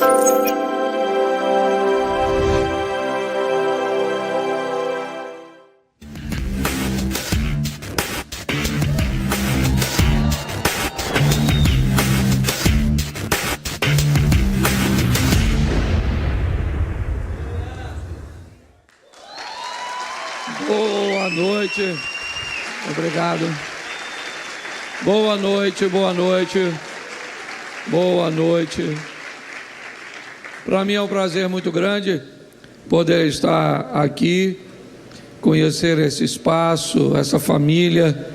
Boa noite, obrigado. Boa noite, boa noite, boa noite. Para mim é um prazer muito grande poder estar aqui, conhecer esse espaço, essa família,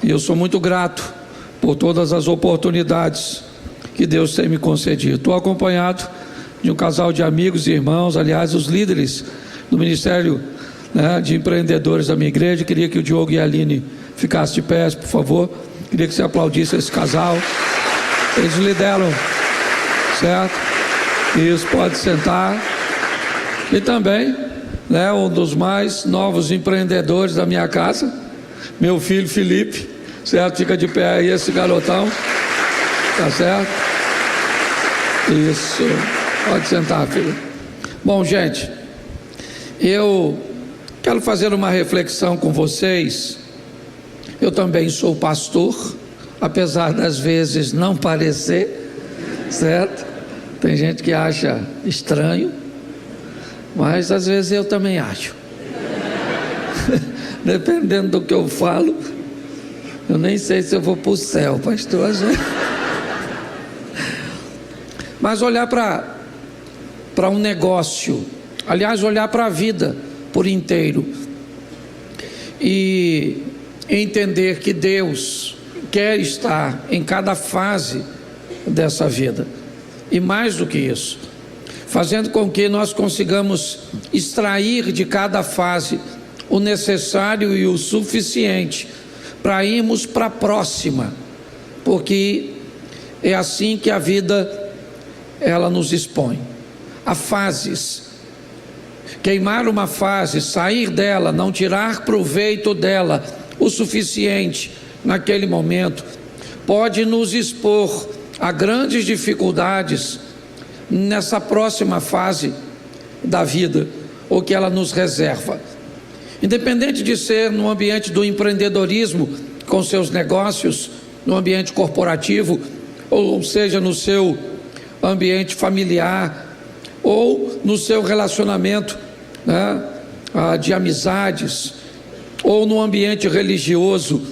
e eu sou muito grato por todas as oportunidades que Deus tem me concedido. Estou acompanhado de um casal de amigos e irmãos, aliás, os líderes do Ministério de Empreendedores da minha igreja. Queria que o Diogo e a Aline ficassem de pé, por favor. Queria que você aplaudisse esse casal. Eles lideram, certo? Isso, pode sentar. E também, um dos mais novos empreendedores da minha casa, meu filho Felipe, certo? Fica de pé aí, esse garotão, tá certo? Isso, pode sentar, filho. Bom, gente, eu quero fazer uma reflexão com vocês. Eu também sou pastor, apesar das vezes não parecer, certo? Tem gente que acha estranho, mas às vezes eu também acho. Dependendo do que eu falo, eu nem sei se eu vou para o céu, pastor. Mas olhar para um negócio, aliás, olhar para a vida por inteiro e entender que Deus quer estar em cada fase dessa vida, e mais do que isso, fazendo com que nós consigamos extrair de cada fase o necessário e o suficiente para irmos para a próxima, porque é assim que a vida ela nos expõe a fases. Queimar uma fase, sair dela, não tirar proveito dela o suficiente naquele momento, pode nos expor a grandes dificuldades nessa próxima fase da vida, ou que ela nos reserva. Independente de ser no ambiente do empreendedorismo, com seus negócios, no ambiente corporativo, ou seja, no seu ambiente familiar, ou no seu relacionamento de amizades, ou no ambiente religioso.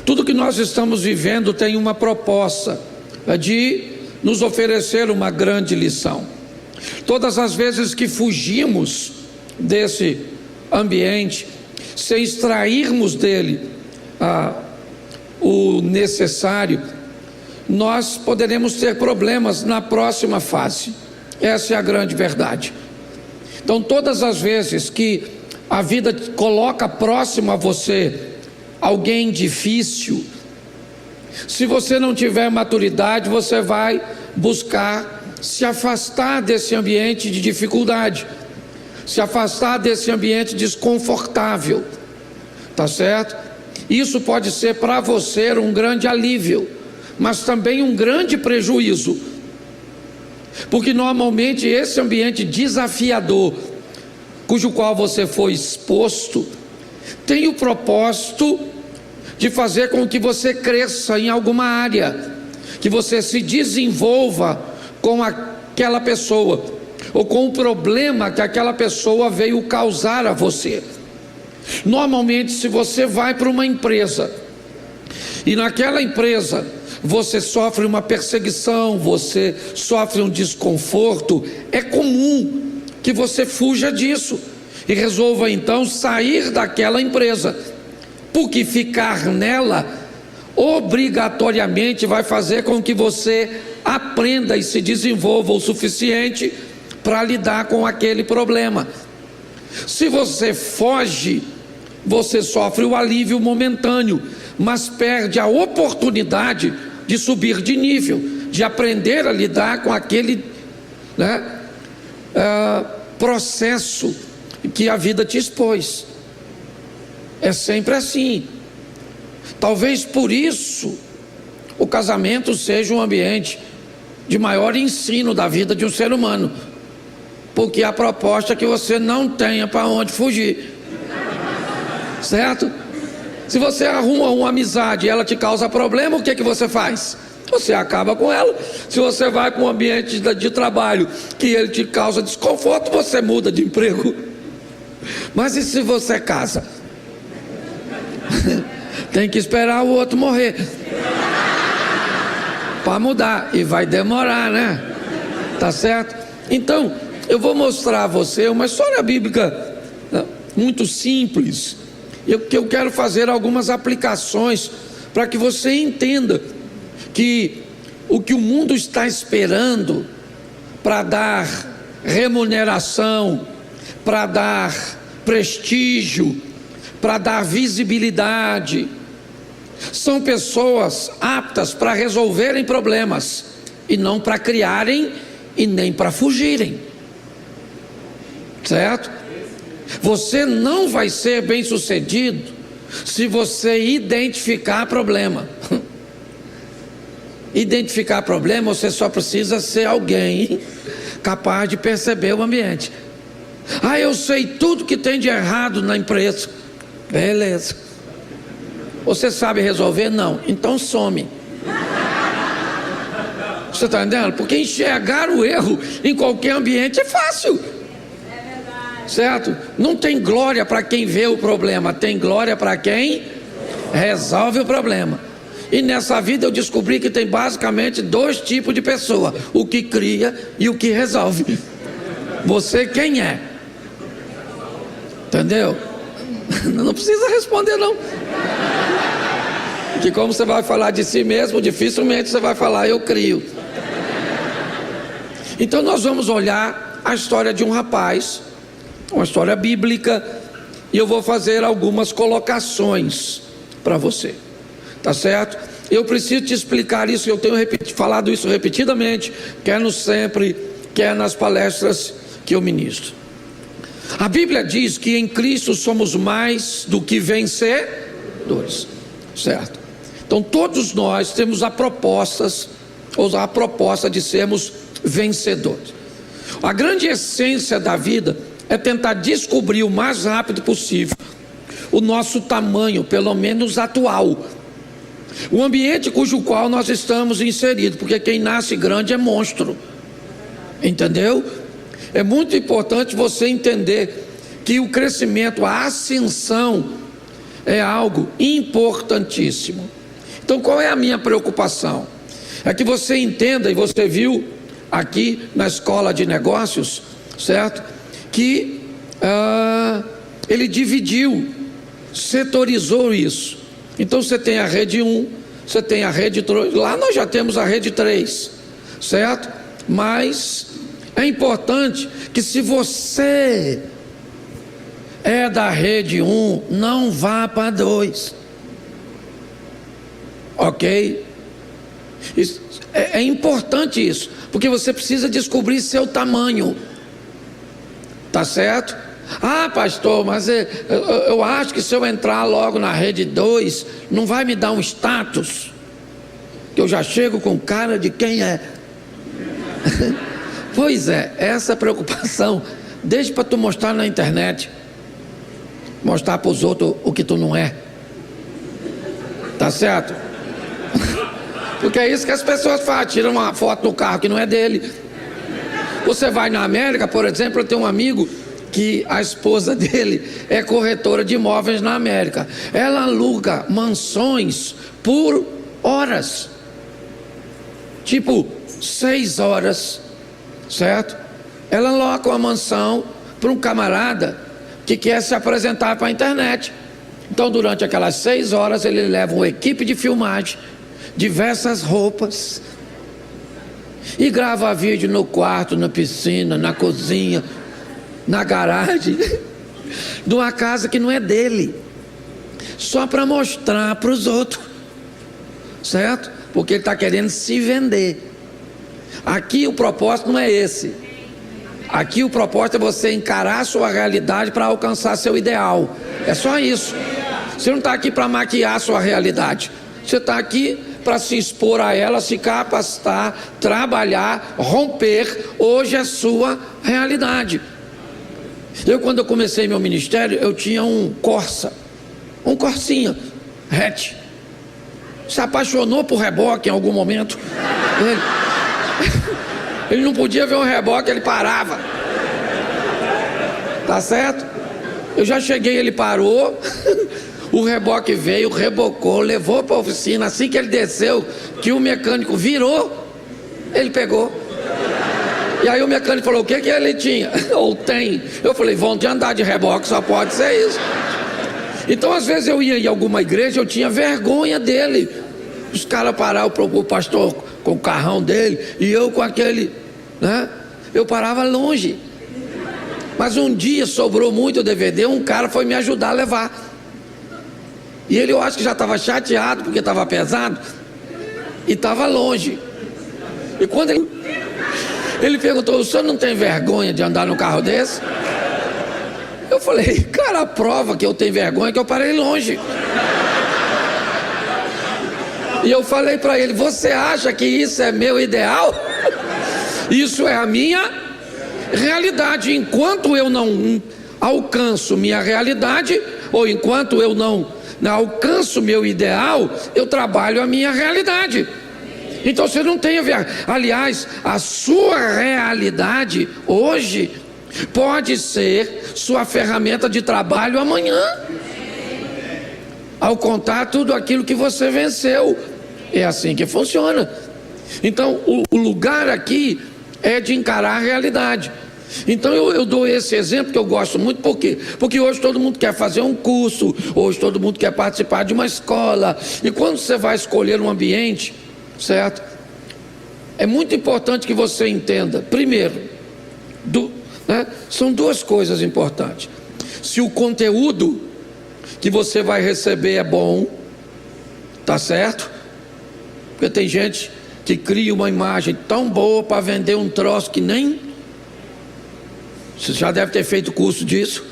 Tudo que nós estamos vivendo tem uma proposta de nos oferecer uma grande lição. Todas as vezes que fugimos desse ambiente, sem extrairmos dele o necessário, nós poderemos ter problemas na próxima fase. Essa é a grande verdade. Então, todas as vezes que a vida coloca próximo a você alguém difícil, se você não tiver maturidade, você vai buscar se afastar desse ambiente de dificuldade, se afastar desse ambiente desconfortável, tá certo? Isso pode ser para você um grande alívio, mas também um grande prejuízo, porque normalmente esse ambiente desafiador, cujo qual você foi exposto, tem o propósito de fazer com que você cresça em alguma área, que você se desenvolva com aquela pessoa, ou com o problema que aquela pessoa veio causar a você. Normalmente, se você vai para uma empresa, e naquela empresa você sofre uma perseguição, você sofre um desconforto, é comum que você fuja disso e resolva então sair daquela empresa, porque ficar nela obrigatoriamente vai fazer com que você aprenda e se desenvolva o suficiente para lidar com aquele problema. Se você foge, você sofre o alívio momentâneo, mas perde a oportunidade de subir de nível, de aprender a lidar com aquele processo que a vida te expôs. É sempre assim. Talvez por isso o casamento seja um ambiente de maior ensino da vida de um ser humano, porque a proposta é que você não tenha para onde fugir, certo? Se você arruma uma amizade e ela te causa problema, o que que você faz? Você acaba com ela. Se você vai para um ambiente de trabalho que ele te causa desconforto, você muda de emprego. Mas e se você casa? Tem que esperar o outro morrer para mudar, e vai demorar, né? Tá certo? Então, eu vou mostrar a você uma história bíblica muito simples. Eu quero fazer algumas aplicações para que você entenda que o que o mundo está esperando para dar remuneração, para dar prestígio, para dar visibilidade, são pessoas aptas para resolverem problemas e não para criarem e nem para fugirem, certo? Você não vai ser bem sucedido se você identificar problema. Identificar problema, você só precisa ser alguém capaz de perceber o ambiente. Eu sei tudo que tem de errado na empresa. Beleza. Você sabe resolver? Não. Então some. Você está entendendo? Porque enxergar o erro em qualquer ambiente é fácil. Certo? Não tem glória para quem vê o problema, tem glória para quem resolve o problema. E nessa vida eu descobri que tem basicamente dois tipos de pessoa: o que cria e o que resolve. Você quem é? Entendeu? Não precisa responder não, que como você vai falar de si mesmo, dificilmente você vai falar eu crio. Então nós vamos olhar a história de um rapaz, uma história bíblica, e eu vou fazer algumas colocações para você, tá certo? Eu preciso te explicar isso, eu tenho falado isso repetidamente, quer no Sempre, quer nas palestras que eu ministro. A Bíblia diz que em Cristo somos mais do que vencedores, certo? Então todos nós temos a proposta de sermos vencedores. A grande essência da vida é tentar descobrir o mais rápido possível o nosso tamanho, pelo menos atual, o ambiente cujo qual nós estamos inseridos, porque quem nasce grande é monstro, entendeu? É muito importante você entender que o crescimento, a ascensão é algo importantíssimo. Então qual é a minha preocupação? É que você entenda, e você viu aqui na escola de negócios, certo? Que ele dividiu, setorizou isso. Então você tem a rede 1, você tem a rede 3, lá nós já temos a rede 3, certo? Mas é importante que se você é da rede 1, não vá para 2, ok? É importante isso, porque você precisa descobrir seu tamanho, tá certo? Pastor, mas eu acho que se eu entrar logo na rede 2, não vai me dar um status, que eu já chego com cara de quem é. Pois é, essa preocupação, deixa para tu mostrar na internet, mostrar para os outros o que tu não é, tá certo? Porque é isso que as pessoas fazem, tiram uma foto no carro que não é dele. Você vai na América, por exemplo, eu tenho um amigo que a esposa dele é corretora de imóveis na América. Ela aluga mansões por horas, tipo 6 horas, certo? Ela aloca uma mansão para um camarada que quer se apresentar para a internet. Então durante aquelas 6 horas ele leva uma equipe de filmagem, diversas roupas, e grava vídeo no quarto, na piscina, na cozinha, na garagem de uma casa que não é dele, só para mostrar para os outros, certo? Porque ele está querendo se vender. Aqui o propósito não é esse. Aqui o propósito é você encarar a sua realidade para alcançar seu ideal. É só isso. Você não está aqui para maquiar a sua realidade, você está aqui para se expor a ela, se capacitar, trabalhar, romper. Hoje é sua realidade. Quando eu comecei meu ministério, eu tinha um Corsa, um Corsinha, hatch. Se apaixonou por reboque em algum momento. Ele não podia ver um reboque, ele parava. Tá certo? Eu já cheguei, ele parou. O reboque veio, rebocou, levou para a oficina. Assim que ele desceu, que o mecânico virou, ele pegou. E aí o mecânico falou: o que ele tinha? Ou tem? Eu falei: vão te andar de reboque, só pode ser isso. Então às vezes eu ia em alguma igreja, eu tinha vergonha dele. Os caras paravam, o pastor com o carrão dele, e eu com aquele, né? Eu parava longe. Mas um dia sobrou muito DVD, um cara foi me ajudar a levar. E ele, eu acho que já estava chateado porque estava pesado e estava longe. E quando ele perguntou: o senhor não tem vergonha de andar num carro desse? Eu falei: cara, a prova que eu tenho vergonha é que eu parei longe. E eu falei para ele: você acha que isso é meu ideal? Isso é a minha realidade. Enquanto eu não alcanço minha realidade, ou enquanto eu não alcanço meu ideal, eu trabalho a minha realidade. Então você não tem a ver. Aliás, a sua realidade hoje pode ser sua ferramenta de trabalho amanhã, ao contar tudo aquilo que você venceu. É assim que funciona. Então o lugar aqui é de encarar a realidade. Então eu dou esse exemplo que eu gosto muito. Por quê? Porque hoje todo mundo quer fazer um curso, hoje todo mundo quer participar de uma escola. E quando você vai escolher um ambiente, certo? É muito importante que você entenda, primeiro, são duas coisas importantes. Se o conteúdo que você vai receber é bom, tá certo? Porque tem gente que cria uma imagem tão boa para vender um troço que nem... Você já deve ter feito curso disso.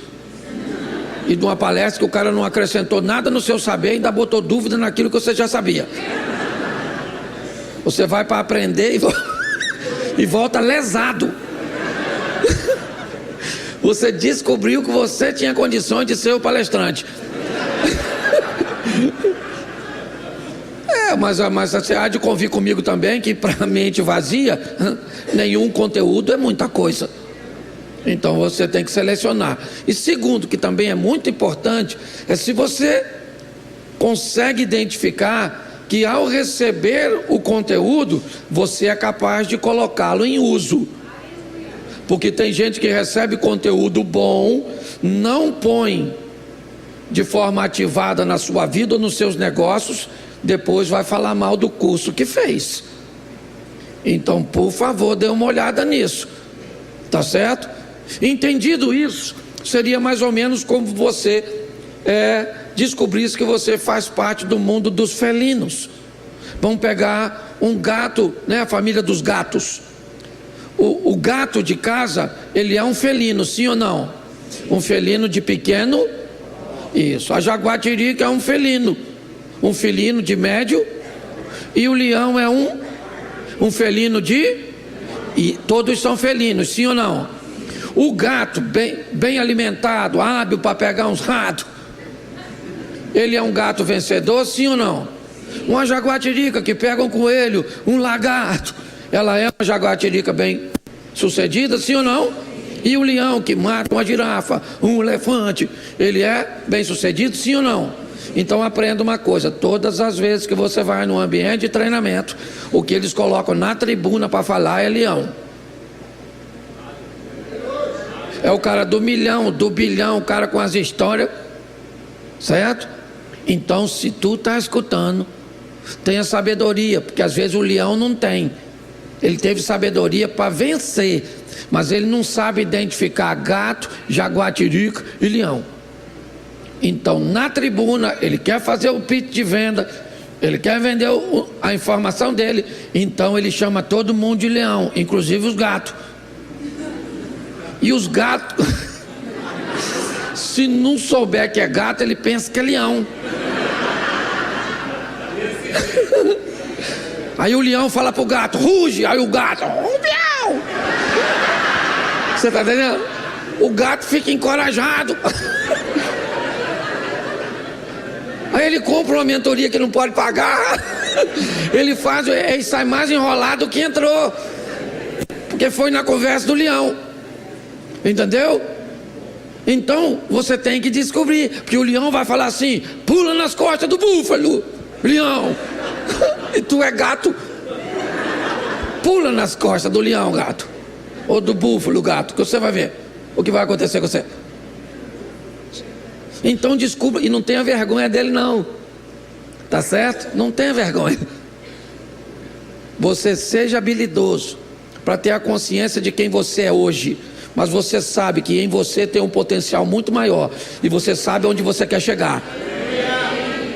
E de uma palestra que o cara não acrescentou nada no seu saber, ainda botou dúvida naquilo que você já sabia. Você vai para aprender e volta lesado. Você descobriu que você tinha condições de ser o palestrante. Mas você há de convir comigo também que para a mente vazia, nenhum conteúdo é muita coisa. Então você tem que selecionar. E segundo, que também é muito importante, é se você consegue identificar que ao receber o conteúdo, você é capaz de colocá-lo em uso. Porque tem gente que recebe conteúdo bom, não põe de forma ativada na sua vida ou nos seus negócios, depois vai falar mal do curso que fez. Então, por favor, dê uma olhada nisso. Tá certo? Entendido isso, seria mais ou menos como você descobrisse que você faz parte do mundo dos felinos. Vamos pegar um gato, né? A família dos gatos. O gato de casa, ele é um felino, sim ou não? Um felino de pequeno. Isso. A jaguatirica é um felino de médio. E o leão é um felino e todos são felinos, sim ou não? O gato bem alimentado, hábil para pegar uns ratos, ele é um gato vencedor, sim ou não? Uma jaguatirica que pega um coelho, um lagarto, ela é uma jaguatirica bem sucedida, sim ou não? E o leão que mata uma girafa, um elefante, ele é bem sucedido, sim ou não? Então aprenda uma coisa: todas as vezes que você vai num ambiente de treinamento, o que eles colocam na tribuna para falar é leão. É o cara do milhão, do bilhão, o cara com as histórias, certo? Então, se tu está escutando, tenha sabedoria, porque às vezes o leão não tem. Ele teve sabedoria para vencer, mas ele não sabe identificar gato, jaguatirica e leão. Então, na tribuna, ele quer fazer o pitch de venda, ele quer vender a informação dele, então ele chama todo mundo de leão, inclusive os gatos. E os gatos, se não souber que é gato, ele pensa que é leão. Aí o leão fala pro gato, ruge. Aí o gato, miau. Você tá entendendo? O gato fica encorajado. Aí ele compra uma mentoria que não pode pagar. Ele sai mais enrolado do que entrou, porque foi na conversa do leão. Entendeu? Então você tem que descobrir, porque o leão vai falar assim: pula nas costas do búfalo, leão. E tu é gato, pula nas costas do leão, gato, ou do búfalo, gato, que você vai ver o que vai acontecer com você. Então descubra, e não tenha vergonha dele não, tá certo? Não tenha vergonha. Você seja habilidoso para ter a consciência de quem você é hoje, mas você sabe que em você tem um potencial muito maior, e você sabe onde você quer chegar,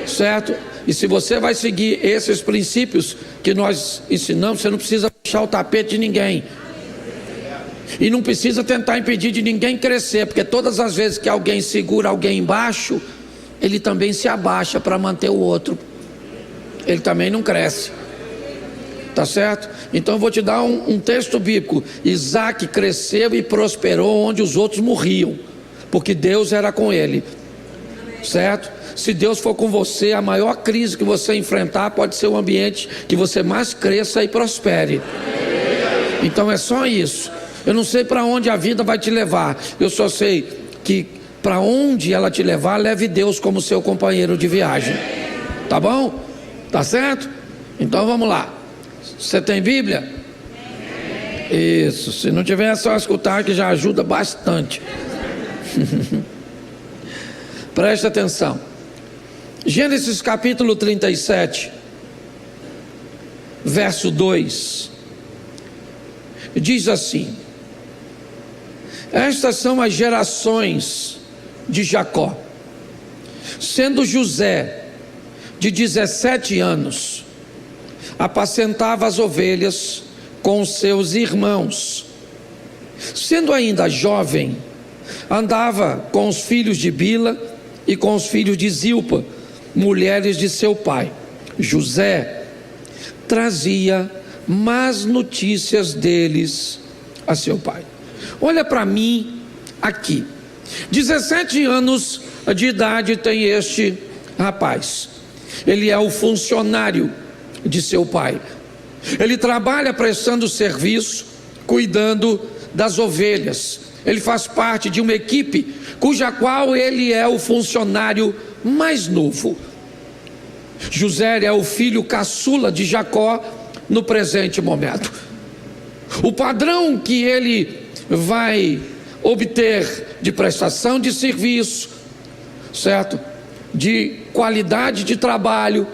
certo? E se você vai seguir esses princípios que nós ensinamos, você não precisa puxar o tapete de ninguém, e não precisa tentar impedir de ninguém crescer, porque todas as vezes que alguém segura alguém embaixo, ele também se abaixa para manter o outro, ele também não cresce, tá certo? Então eu vou te dar um texto bíblico. Isaac cresceu e prosperou onde os outros morriam, porque Deus era com ele, certo? Se Deus for com você, a maior crise que você enfrentar pode ser o ambiente que você mais cresça e prospere. Então é só isso. Eu não sei para onde a vida vai te levar, eu só sei que para onde ela te levar, leve Deus como seu companheiro de viagem, tá bom? Tá certo? Então vamos lá. Você tem Bíblia? Isso, se não tiver é só escutar, que já ajuda bastante. Preste atenção. Gênesis capítulo 37, verso 2, diz assim: estas são as gerações de Jacó. Sendo José de 17 anos, apacentava as ovelhas com os seus irmãos. Sendo ainda jovem, andava com os filhos de Bila e com os filhos de Zilpa, mulheres de seu pai. José trazia más notícias deles a seu pai. Olha para mim aqui, 17 anos de idade tem este rapaz. Ele é o funcionário de seu pai. Ele trabalha prestando serviço, cuidando das ovelhas. Ele faz parte de uma equipe cuja qual ele é o funcionário mais novo. José é o filho caçula de Jacó no presente momento. O padrão que ele vai obter de prestação de serviço, certo? De qualidade de trabalho,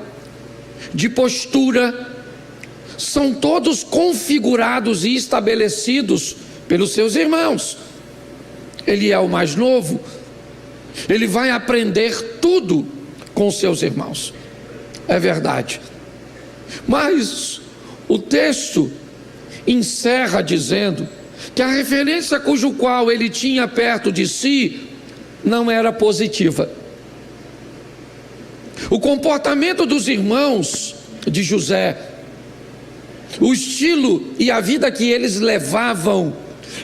de postura, são todos configurados e estabelecidos pelos seus irmãos. Ele é o mais novo, ele vai aprender tudo com seus irmãos, é verdade. Mas o texto encerra dizendo que a referência cujo qual ele tinha perto de si não era positiva. O comportamento dos irmãos de José, o estilo e a vida que eles levavam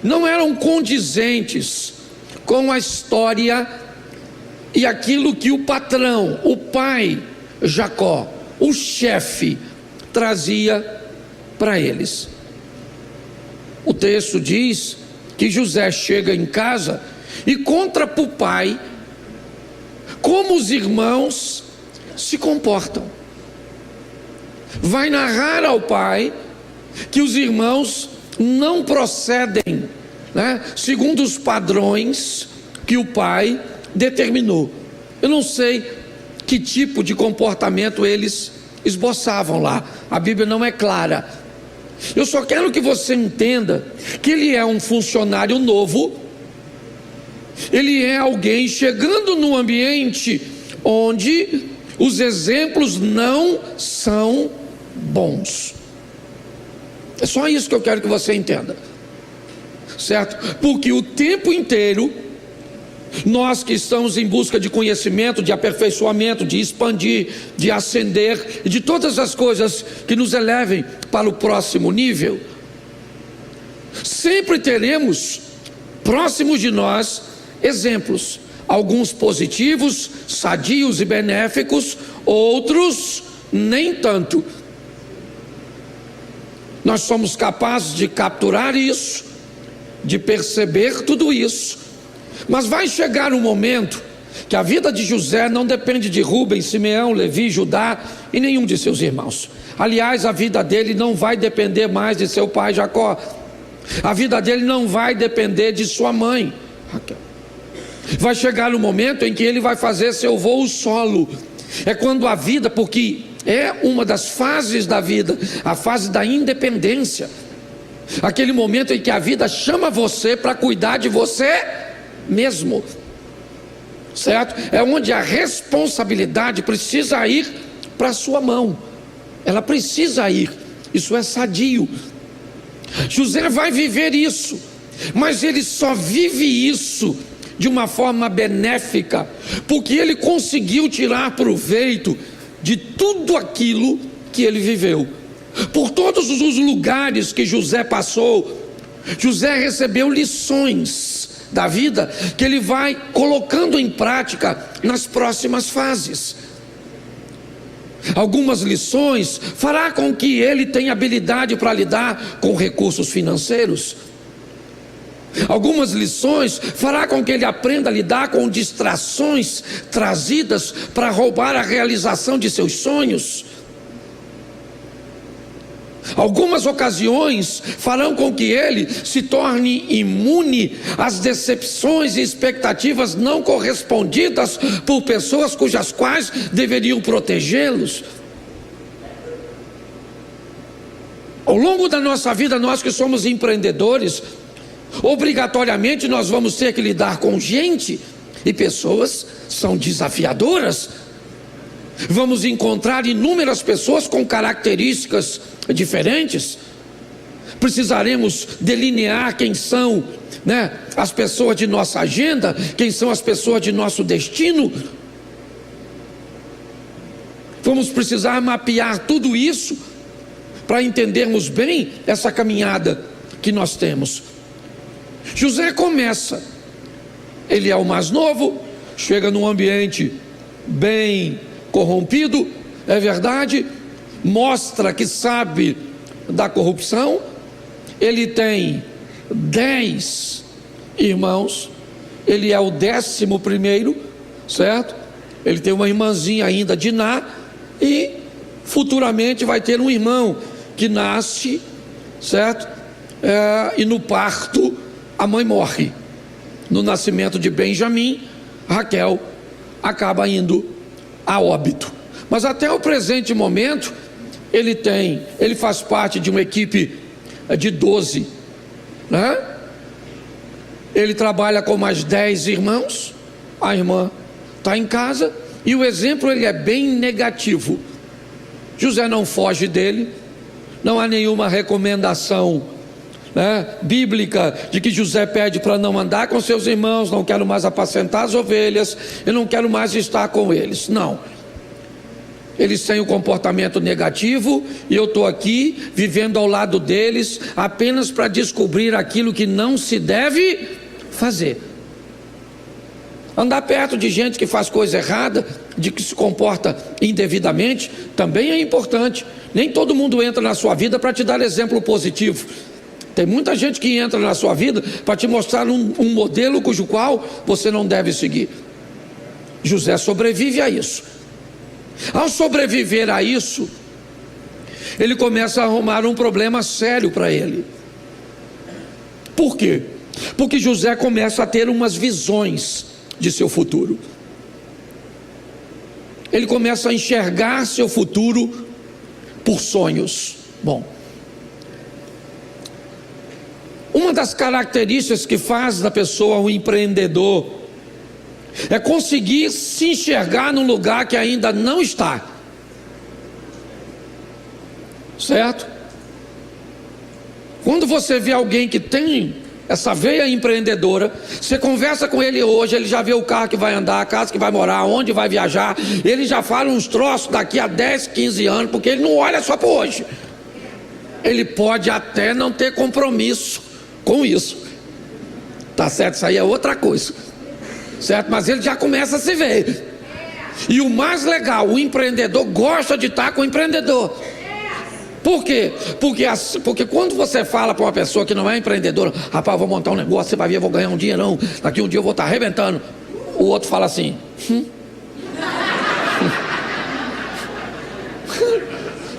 não eram condizentes com a história e aquilo que o patrão, o pai Jacó, o chefe, trazia para eles. O texto diz que José chega em casa e conta para o pai como os irmãos se comportam. Vai narrar ao pai que os irmãos não procedem, né, segundo os padrões que o pai determinou. Eu não sei que tipo de comportamento eles esboçavam lá, a Bíblia não é clara. Eu só quero que você entenda que ele é um funcionário novo, ele é alguém chegando num ambiente onde os exemplos não são bons. É só isso que eu quero que você entenda, certo? Porque o tempo inteiro Nós que estamos em busca de conhecimento, de aperfeiçoamento, de expandir, de ascender, e de todas as coisas que nos elevem para o próximo nível, sempre teremos próximos de nós exemplos, alguns positivos, sadios e benéficos, outros nem tanto. Nós somos capazes de capturar isso, de perceber tudo isso, mas vai chegar um momento que a vida de José não depende de Rubens, Simeão, Levi, Judá e nenhum de seus irmãos. Aliás, a vida dele não vai depender mais de seu pai Jacó. A vida dele não vai depender de sua mãe Raquel. Vai chegar um momento em que ele vai fazer seu voo solo. É quando a vida, porque é uma das fases da vida, a fase da independência, aquele momento em que a vida chama você para cuidar de você mesmo, certo? É onde a responsabilidade precisa ir para a sua mão, ela precisa ir, isso é sadio. José vai viver isso, mas ele só vive isso de uma forma benéfica, porque ele conseguiu tirar proveito de tudo aquilo que ele viveu. Por todos os lugares que José passou, José recebeu lições da vida que ele vai colocando em prática nas próximas fases. Algumas lições fará com que ele tenha habilidade para lidar com recursos financeiros. Algumas lições fará com que ele aprenda a lidar com distrações trazidas para roubar a realização de seus sonhos. Algumas ocasiões farão com que ele se torne imune às decepções e expectativas não correspondidas por pessoas cujas quais deveriam protegê-los. Ao longo da nossa vida, nós que somos empreendedores, obrigatoriamente nós vamos ter que lidar com gente, e pessoas são desafiadoras. Vamos encontrar inúmeras pessoas com características diferentes. Precisaremos delinear quem são, as pessoas de nossa agenda, quem são as pessoas de nosso destino. Vamos precisar mapear tudo isso para entendermos bem essa caminhada que nós temos. José começa, ele é o mais novo, chega num ambiente bem corrompido, é verdade, mostra que sabe da corrupção. Ele tem 10 irmãos, ele é o 11º, certo? Ele tem uma irmãzinha ainda, Diná, e futuramente vai ter um irmão que nasce, certo? E no parto a mãe morre. No nascimento de Benjamim, Raquel acaba indo a óbito. Mas até o presente momento, ele faz parte de uma equipe de 12, Ele trabalha com mais 10 irmãos, a irmã está em casa, e o exemplo ele é bem negativo. José não foge dele, não há nenhuma recomendação bíblica de que José pede para não andar com seus irmãos, não quero mais apacentar as ovelhas, eu não quero mais estar com eles. Não, eles têm um comportamento negativo e eu estou aqui vivendo ao lado deles apenas para descobrir aquilo que não se deve fazer. Andar perto de gente que faz coisa errada, de que se comporta indevidamente, também é importante. Nem todo mundo entra na sua vida para te dar exemplo positivo. Tem muita gente que entra na sua vida para te mostrar um modelo cujo qual você não deve seguir. José sobrevive a isso. Ao sobreviver a isso, ele começa a arrumar um problema sério para ele. Por quê? Porque José começa a ter umas visões de seu futuro. Ele começa a enxergar seu futuro por sonhos. Bom, uma das características que faz da pessoa um empreendedor é conseguir se enxergar num lugar que ainda não está, certo? Quando você vê alguém que tem essa veia empreendedora. Você conversa com ele hoje, ele já vê o carro que vai andar, a casa que vai morar, onde vai viajar. Ele já fala uns troços daqui a 10, 15 anos, porque ele não olha só para hoje. Ele pode até não ter compromisso com isso, tá certo? Isso aí é outra coisa, certo? Mas ele já começa a se ver. E o mais legal, o empreendedor gosta de estar com o empreendedor. Por quê? Porque quando você fala para uma pessoa que não é empreendedora, rapaz, vou montar um negócio, você vai ver, eu vou ganhar um dinheirão, daqui um dia eu vou estar arrebentando. O outro fala assim,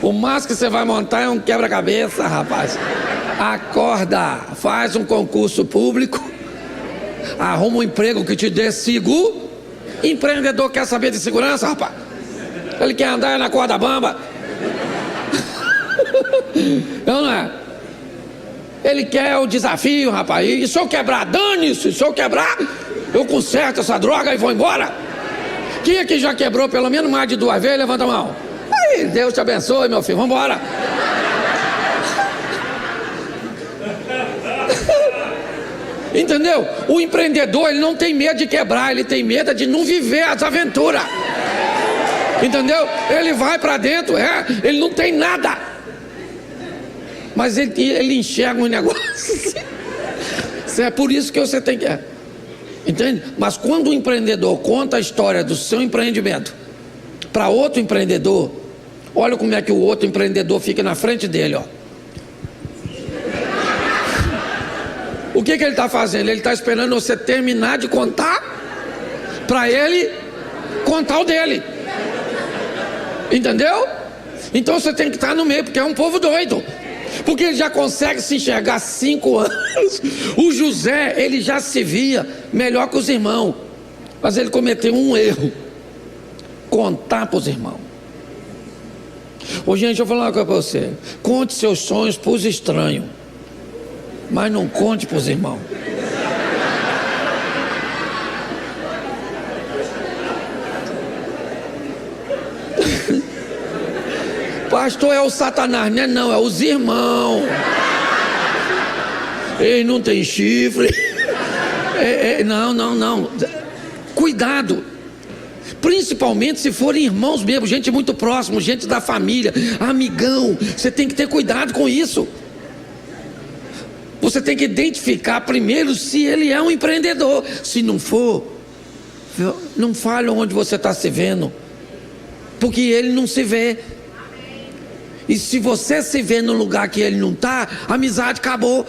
o máximo que você vai montar é um quebra-cabeça, rapaz. Acorda, faz um concurso público, arruma um emprego que te dê seguro. Empreendedor quer saber de segurança, rapaz? Ele quer andar na corda bamba. Não é? Ele quer o desafio, rapaz. E se eu quebrar, dane-se. Se eu quebrar, eu conserto essa droga e vou embora. Quem aqui já quebrou pelo menos mais de 2 vezes? Levanta a mão. Aí, Deus te abençoe, meu filho. Vamos embora. Entendeu? O empreendedor, ele não tem medo de quebrar, ele tem medo de não viver as aventuras. Entendeu? Ele vai para dentro, ele não tem nada. Mas ele enxerga um negócio. É por isso que você tem que... Entende? Mas quando o empreendedor conta a história do seu empreendimento para outro empreendedor, olha como é que o outro empreendedor fica na frente dele, ó. O que ele está fazendo? Ele está esperando você terminar de contar para ele contar o dele. Entendeu? Então você tem que estar no meio, porque é um povo doido. Porque ele já consegue se enxergar 5 anos. O José, ele já se via melhor que os irmãos, mas ele cometeu um erro: contar para os irmãos. Ô gente, eu vou falar uma coisa para você. Conte seus sonhos para os estranhos, mas não conte para os irmãos. Pastor, é o Satanás, né? Não, é os irmãos. Ele não tem chifre. Não. Cuidado. Principalmente se forem irmãos mesmo, gente muito próximo, gente da família, amigão. Você tem que ter cuidado com isso. Você tem que identificar primeiro se ele é um empreendedor. Se não for, não fale onde você está se vendo, porque ele não se vê. E se você se vê no lugar que ele não está, a amizade acabou.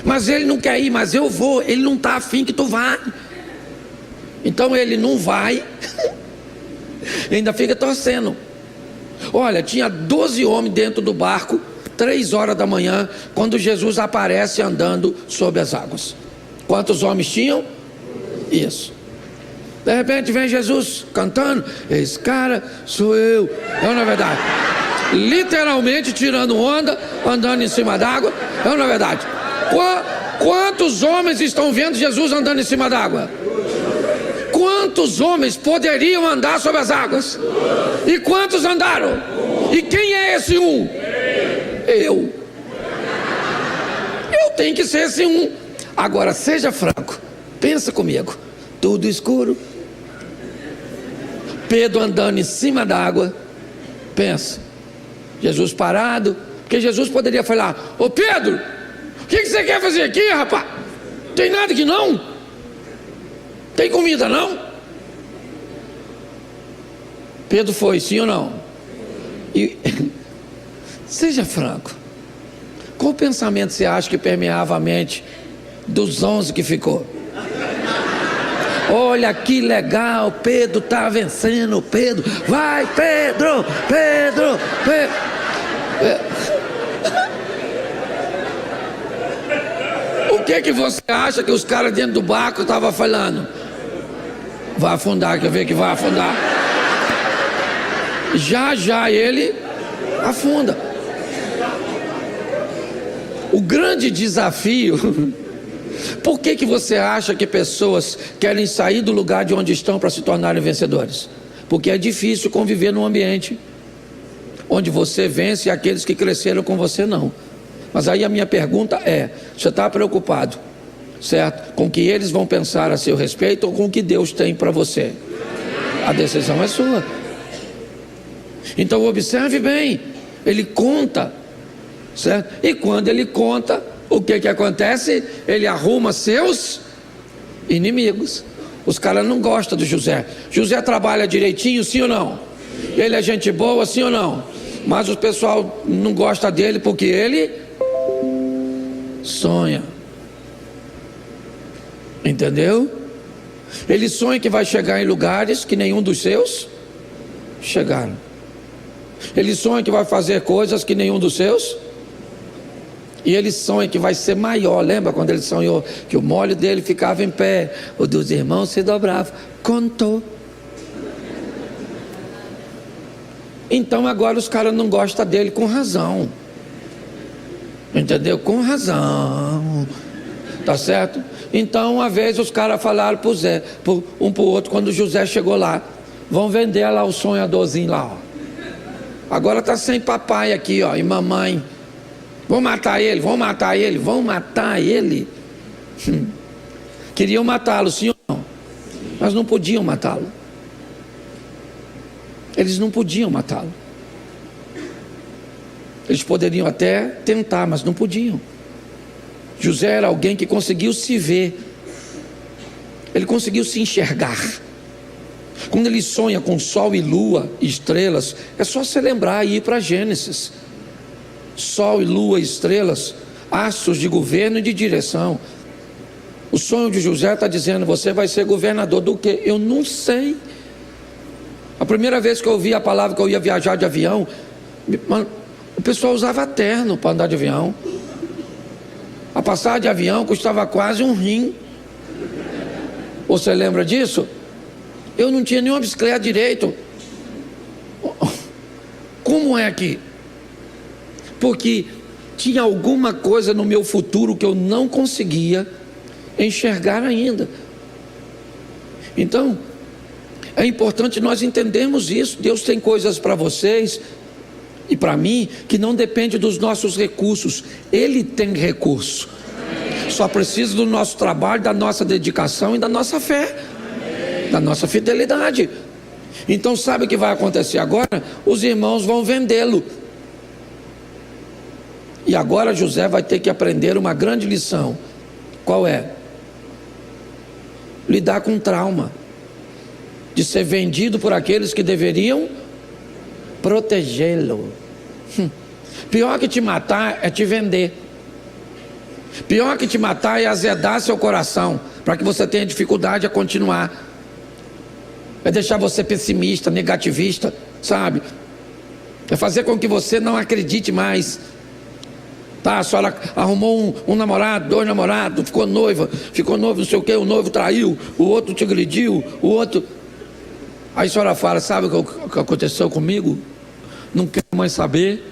Mas ele não quer ir, mas eu vou. Ele não está afim que tu vá. Então ele não vai. Ainda fica torcendo. Olha, tinha 12 homens dentro do barco, 3 horas da manhã, quando Jesus aparece andando sobre as águas. Quantos homens tinham? Isso. De repente vem Jesus cantando. Esse cara sou eu. Não é verdade? Literalmente tirando onda, andando em cima d'água. Não é verdade? Quantos homens estão vendo Jesus andando em cima d'água? Quantos homens poderiam andar sobre as águas? E quantos andaram? E quem é esse um? Eu tenho que ser esse um. Agora seja franco, pensa comigo. Tudo escuro, Pedro andando em cima d'água. Pensa, Jesus parado, porque Jesus poderia falar: ô Pedro, o que você quer fazer aqui, rapaz? Tem nada aqui não? Tem comida não? Pedro foi, sim ou não? E seja franco, qual pensamento você acha que permeava a mente dos 11 que ficou? Olha que legal, Pedro está vencendo, Pedro, vai Pedro. O que você acha que os caras dentro do barco estavam falando? Vai afundar, quer ver que vai afundar? Já ele afunda. O grande desafio... Por que você acha que pessoas querem sair do lugar de onde estão para se tornarem vencedores? Porque é difícil conviver num ambiente onde você vence e aqueles que cresceram com você não. Mas aí a minha pergunta é: você está preocupado, certo, com o que eles vão pensar a seu respeito ou com o que Deus tem para você? A decisão é sua. Então observe bem, ele conta, certo? E quando ele conta, o que acontece? Ele arruma seus inimigos. Os caras não gostam do José. José trabalha direitinho, sim ou não? Ele é gente boa, sim ou não? Mas o pessoal não gosta dele porque ele sonha. Entendeu? Ele sonha que vai chegar em lugares que nenhum dos seus chegaram. Ele sonha que vai fazer coisas que nenhum dos seus. E ele sonha que vai ser maior. Lembra quando ele sonhou que o molho dele ficava em pé, o dos irmãos se dobrava? Contou. Então agora os caras não gostam dele com razão. Entendeu? Com razão. Tá certo? Então uma vez os caras falaram pro Zé, um pro outro, quando o José chegou lá: vão vender lá o sonhadorzinho lá, ó. Agora tá sem papai aqui, ó, e mamãe. Vão matar ele, vão matar ele, vão matar ele. Queriam matá-lo, sim ou não? Mas não podiam matá-lo. Eles não podiam matá-lo. Eles poderiam até tentar, mas não podiam. José era alguém que conseguiu se ver. Ele conseguiu se enxergar. Quando ele sonha com sol e lua e estrelas, é só você lembrar e ir para Gênesis. Sol e lua e estrelas, astros de governo e de direção. O sonho de José está dizendo: você vai ser governador do quê? Eu não sei. A primeira vez que eu ouvi a palavra que eu ia viajar de avião, o pessoal usava terno para andar de avião. A passagem de avião custava quase um rim. Você lembra disso? Eu não tinha nenhuma bicicleta direito. Como é que? Porque tinha alguma coisa no meu futuro que eu não conseguia enxergar ainda. Então, é importante nós entendermos isso. Deus tem coisas para vocês e para mim que não depende dos nossos recursos. Ele tem recurso. Só precisa do nosso trabalho, da nossa dedicação e da nossa fé, da nossa fidelidade. Então sabe o que vai acontecer agora? Os irmãos vão vendê-lo. E agora José vai ter que aprender uma grande lição. Qual é? Lidar com trauma de ser vendido por aqueles que deveriam protegê-lo. Pior que te matar é te vender. Pior que te matar é azedar seu coração, para que você tenha dificuldade a continuar. É deixar você pessimista, negativista, sabe? É fazer com que você não acredite mais. Tá, a senhora arrumou um namorado, 2 namorados, ficou noivo, não sei o que, o noivo traiu, o outro te agrediu, o outro... Aí a senhora fala: sabe o que aconteceu comigo? Não quero mais saber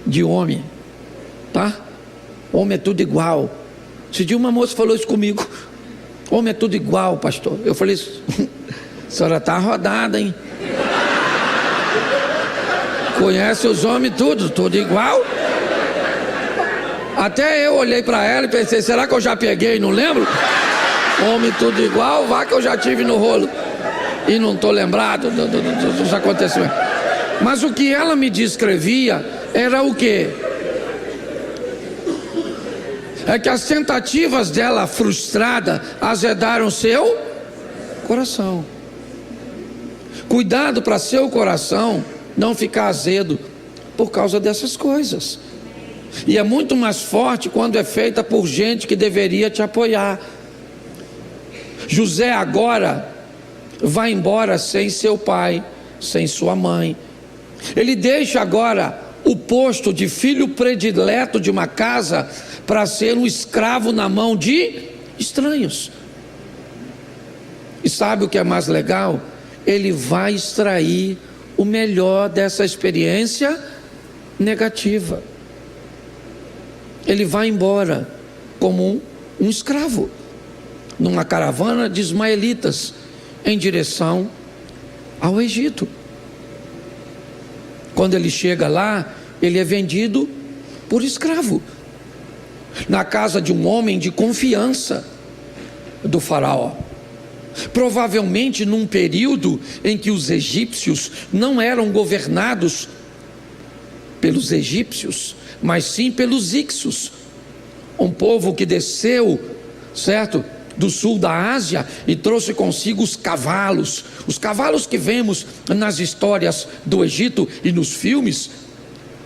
de homem, tá? Homem é tudo igual. Esse dia uma moça falou isso comigo: homem é tudo igual, pastor. Eu falei: a senhora está rodada, hein? Conhece os homens tudo igual? Até eu olhei para ela e pensei: será que eu já peguei, não lembro? Homem tudo igual, vá que eu já tive no rolo e não estou lembrado dos acontecimentos. Mas o que ela me descrevia era o quê? É que as tentativas dela frustrada azedaram seu coração. Cuidado para seu coração não ficar azedo por causa dessas coisas. E é muito mais forte quando é feita por gente que deveria te apoiar. José agora vai embora sem seu pai, sem sua mãe. Ele deixa agora o posto de filho predileto de uma casa para ser um escravo na mão de estranhos. E sabe o que é mais legal? Ele vai extrair o melhor dessa experiência negativa. Ele vai embora como um escravo numa caravana de ismaelitas em direção ao Egito. Quando ele chega lá, ele é vendido por escravo. na casa de um homem de confiança do faraó. Provavelmente num período em que os egípcios não eram governados pelos egípcios, mas sim pelos Ixos, um povo que desceu, certo, do sul da Ásia e trouxe consigo os cavalos que vemos nas histórias do Egito e nos filmes.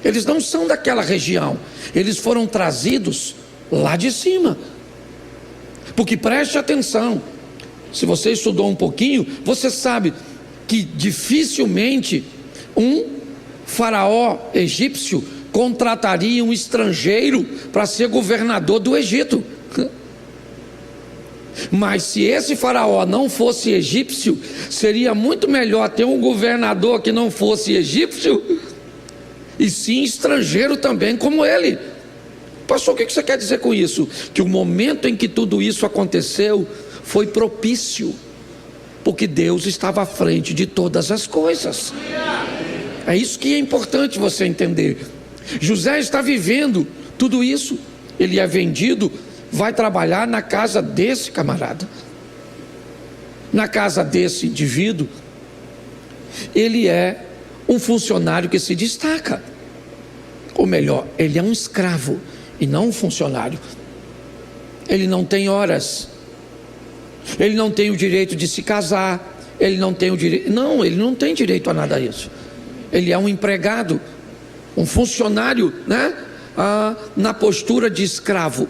Eles não são daquela região, eles foram trazidos lá de cima. Porque preste atenção, se você estudou um pouquinho, você sabe que dificilmente um faraó egípcio contrataria um estrangeiro para ser governador do Egito. Mas se esse faraó não fosse egípcio, seria muito melhor ter um governador que não fosse egípcio e sim estrangeiro também como ele. Pastor, o que você quer dizer com isso? Que o momento em que tudo isso aconteceu foi propício, porque Deus estava à frente de todas as coisas. É isso que é importante você entender. José está vivendo tudo isso. Ele é vendido, vai trabalhar na casa desse camarada, na casa desse indivíduo. Ele é um funcionário que se destaca, ou melhor, ele é um escravo e não um funcionário. Ele não tem horas, ele não tem o direito de se casar, ele não tem o direito, não, ele não tem direito a nada disso. Ele é um empregado, um funcionário, né? Na postura de escravo.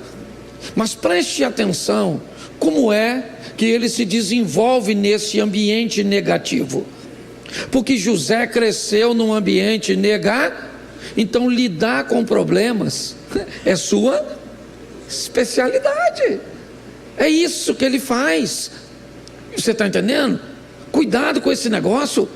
Mas preste atenção, como é que ele se desenvolve nesse ambiente negativo? Porque José cresceu num ambiente negativo, então lidar com problemas é sua especialidade. É isso que ele faz. Você está entendendo? Cuidado com esse negócio.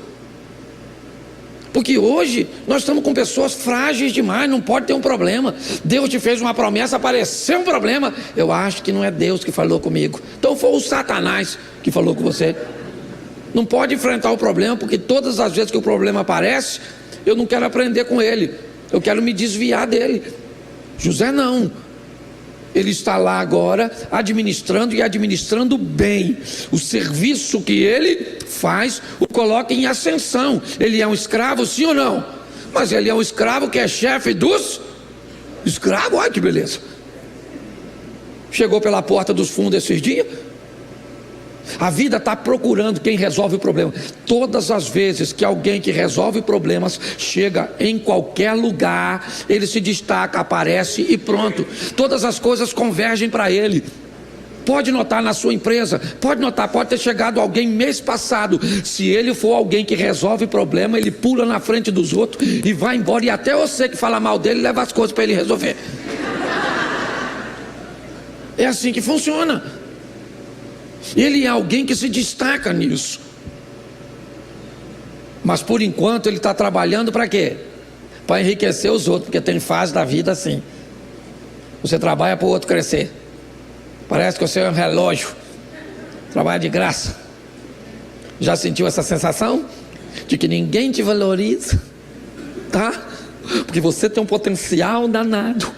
Porque hoje nós estamos com pessoas frágeis demais, não pode ter um problema. Deus te fez uma promessa, apareceu um problema. Eu acho que não é Deus que falou comigo, então foi o Satanás que falou com você. Não pode enfrentar o problema, porque todas as vezes que o problema aparece, eu não quero aprender com ele, eu quero me desviar dele. José não, ele está lá agora administrando, e administrando bem. O serviço que ele faz o coloca em ascensão. Ele é um escravo, sim ou não? Mas ele é um escravo que é chefe dos escravos. Olha que beleza. Chegou pela porta dos fundos esses dias. A vida está procurando quem resolve o problema. Todas as vezes que alguém que resolve problemas chega em qualquer lugar, ele se destaca, aparece e pronto. Todas as coisas convergem para ele. Pode notar na sua empresa, pode notar, pode ter chegado alguém mês passado. Se ele for alguém que resolve problema, ele pula na frente dos outros e vai embora. E até você que fala mal dele leva as coisas para ele resolver. É assim que funciona. Ele é alguém que se destaca nisso. Mas por enquanto ele está trabalhando para quê? Para enriquecer os outros, porque tem fase da vida assim. Você trabalha para o outro crescer. Parece que você é um relógio, trabalha de graça. Já sentiu essa sensação? De que ninguém te valoriza, tá? Porque você tem um potencial danado.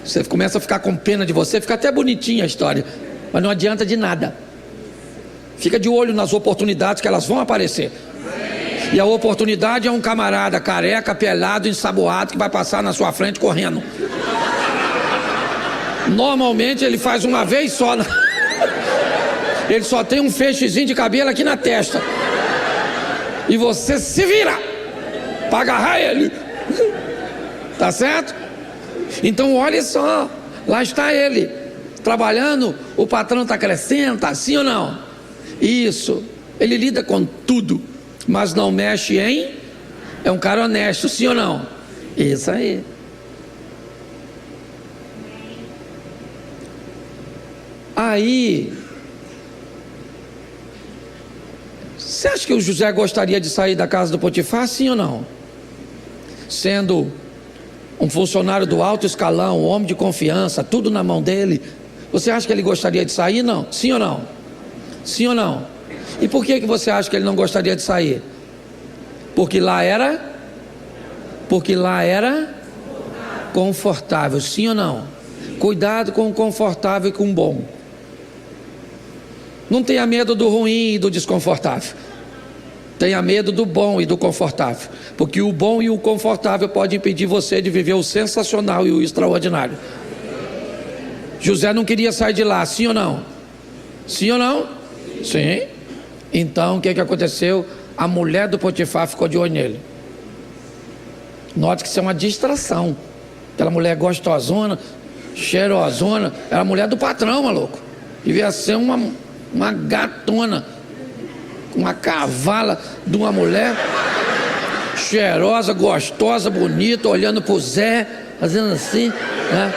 Você começa a ficar com pena de você, fica até bonitinha a história, mas não adianta de nada. Fica de olho nas oportunidades que elas vão aparecer. E a oportunidade é um camarada careca, pelado, ensaboado, que vai passar na sua frente correndo. Normalmente ele faz uma vez só. Ele só tem um feixezinho de cabelo aqui na testa. E você se vira para agarrar ele. Tá certo? Então olha só, lá está ele trabalhando, o patrão está crescendo, tá assim ou não? Isso, ele lida com tudo, mas não mexe em... É um cara honesto, sim ou não? Isso aí. Aí, você acha que o José gostaria de sair da casa do Potifar, sim ou não? Sendo um funcionário do alto escalão, um homem de confiança, tudo na mão dele, você acha que ele gostaria de sair? Não, sim ou não? Sim ou não? E por que você acha que ele não gostaria de sair? Porque lá era confortável, sim ou não? Cuidado com o confortável e com o bom. Não tenha medo do ruim e do desconfortável. Tenha medo do bom e do confortável, porque o bom e o confortável podem impedir você de viver o sensacional e o extraordinário. José não queria sair de lá, sim ou não? Sim ou não? Sim. Então o que aconteceu? A mulher do Potifar ficou de olho nele. Note que isso é uma distração. Aquela mulher gostosona, cheirosona, era a mulher do patrão, maluco. Devia ser uma gatona, uma cavala de uma mulher cheirosa, gostosa, bonita, olhando pro Zé, fazendo assim, né?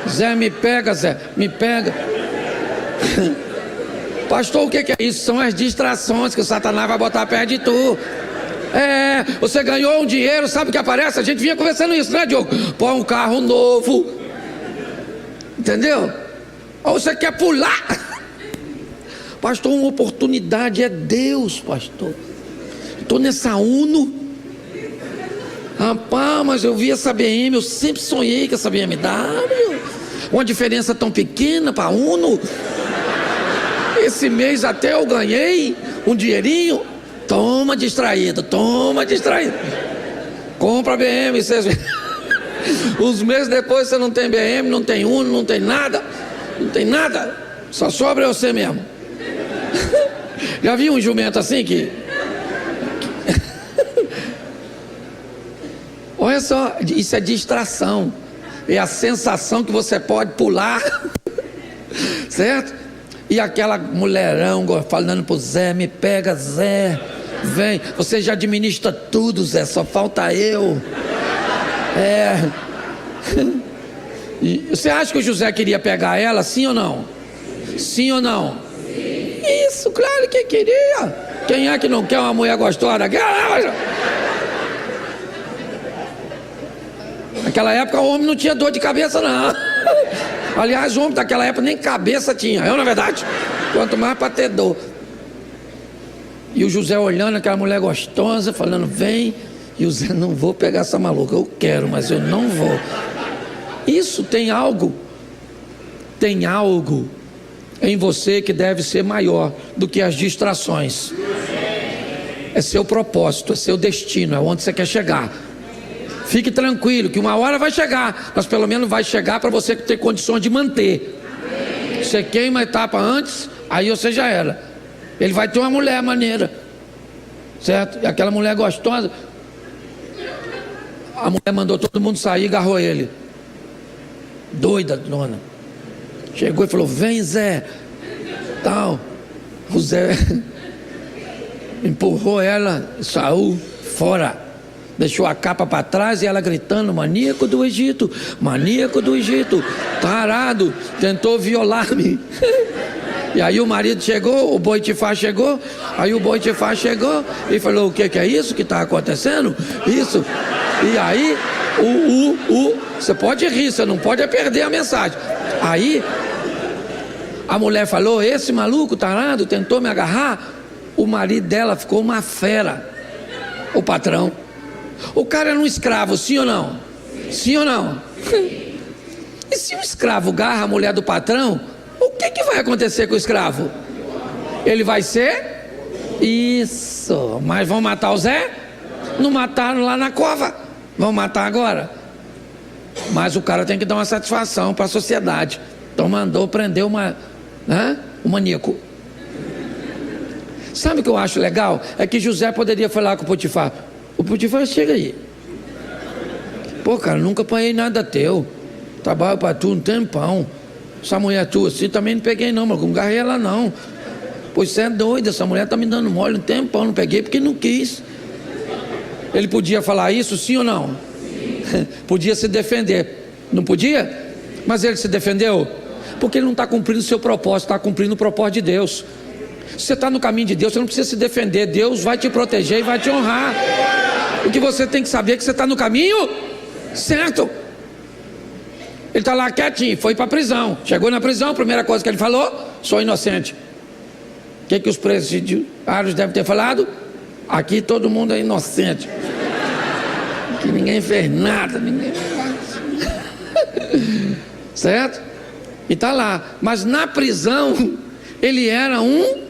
Zé, me pega, Zé, me pega. Pastor, o que é isso? São as distrações que o Satanás vai botar perto de tu. Você ganhou um dinheiro, sabe o que aparece? A gente vinha conversando isso, né, Diogo? Põe um carro novo, entendeu? Ou você quer pular. Pastor, uma oportunidade é Deus, pastor. Estou nessa Uno. Rapaz, mas eu vi essa BM, eu sempre sonhei com essa BMW. Uma diferença tão pequena para a Uno. Esse mês até eu ganhei um dinheirinho. Toma distraído. Compra a BM. Uns meses depois você não tem BM, não tem Uno, não tem nada. Não tem nada. Só sobra você mesmo. Já viu um jumento assim que... Olha só, isso é distração. É a sensação que você pode pular. Certo? E aquela mulherão falando pro Zé, me pega, Zé, vem, você já administra tudo, Zé, só falta eu. E você acha que o José queria pegar ela, sim ou não? Sim ou não? Isso, claro que queria. Quem é que não quer uma mulher gostosa? Naquela época o homem não tinha dor de cabeça, não. Aliás, o homem daquela época nem cabeça tinha, na verdade. Quanto mais para ter dor. E o José olhando aquela mulher gostosa, falando, vem. E o Zé, não vou pegar essa maluca, eu quero, mas eu não vou. Isso tem algo em você que deve ser maior do que as distrações. É seu propósito, é seu destino, é onde você quer chegar. Fique tranquilo que uma hora vai chegar, mas pelo menos vai chegar para você ter condições de manter. Você queima a etapa antes, aí você já era. Ele vai ter uma mulher maneira, certo? E aquela mulher gostosa, a mulher mandou todo mundo sair e agarrou ele. Doida, dona. Chegou e falou, vem, Zé. Tal. O Zé empurrou ela, saiu fora. Deixou a capa para trás e ela gritando, maníaco do Egito, tarado, tentou violar-me. E aí o marido chegou, o Potifar chegou, e falou, o que é isso que está acontecendo? Isso. E aí, você pode rir, você não pode perder a mensagem. Aí, a mulher falou, esse maluco tarado tentou me agarrar. O marido dela ficou uma fera, o patrão. O cara era um escravo, sim ou não? Sim ou não? E se um escravo agarra a mulher do patrão, o que vai acontecer com o escravo? Ele vai ser? Isso. Mas vão matar o Zé? Não mataram lá na cova. Vão matar agora? Mas o cara tem que dar uma satisfação para a sociedade. Então mandou prender um maníaco. Sabe o que eu acho legal? É que José poderia falar com o Potifar. O Potifar, chega aí. Pô, cara, nunca apanhei nada teu. Trabalho para tu um tempão. Essa mulher tua assim também não peguei não, mas não agarrei ela não. Pois você é doido, essa mulher tá me dando mole um tempão. Não peguei porque não quis. Ele podia falar isso, sim ou não? Sim. Podia se defender. Não podia? Mas ele se defendeu? Porque ele não está cumprindo o seu propósito, está cumprindo o propósito de Deus. Se você está no caminho de Deus, você não precisa se defender. Deus vai te proteger e vai te honrar. O que você tem que saber é que você está no caminho certo. Ele está lá quietinho, foi para a prisão. Chegou na prisão, a primeira coisa que ele falou, sou inocente. O que os presidiários devem ter falado? Aqui todo mundo é inocente. Que ninguém fez nada, ninguém... certo? E está lá, mas na prisão ele era um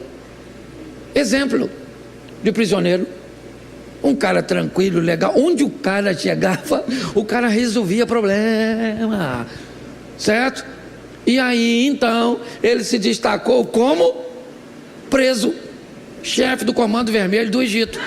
exemplo de prisioneiro, um cara tranquilo, legal. Onde o cara chegava, o cara resolvia problema, certo? E aí então ele se destacou como preso, chefe do Comando Vermelho do Egito.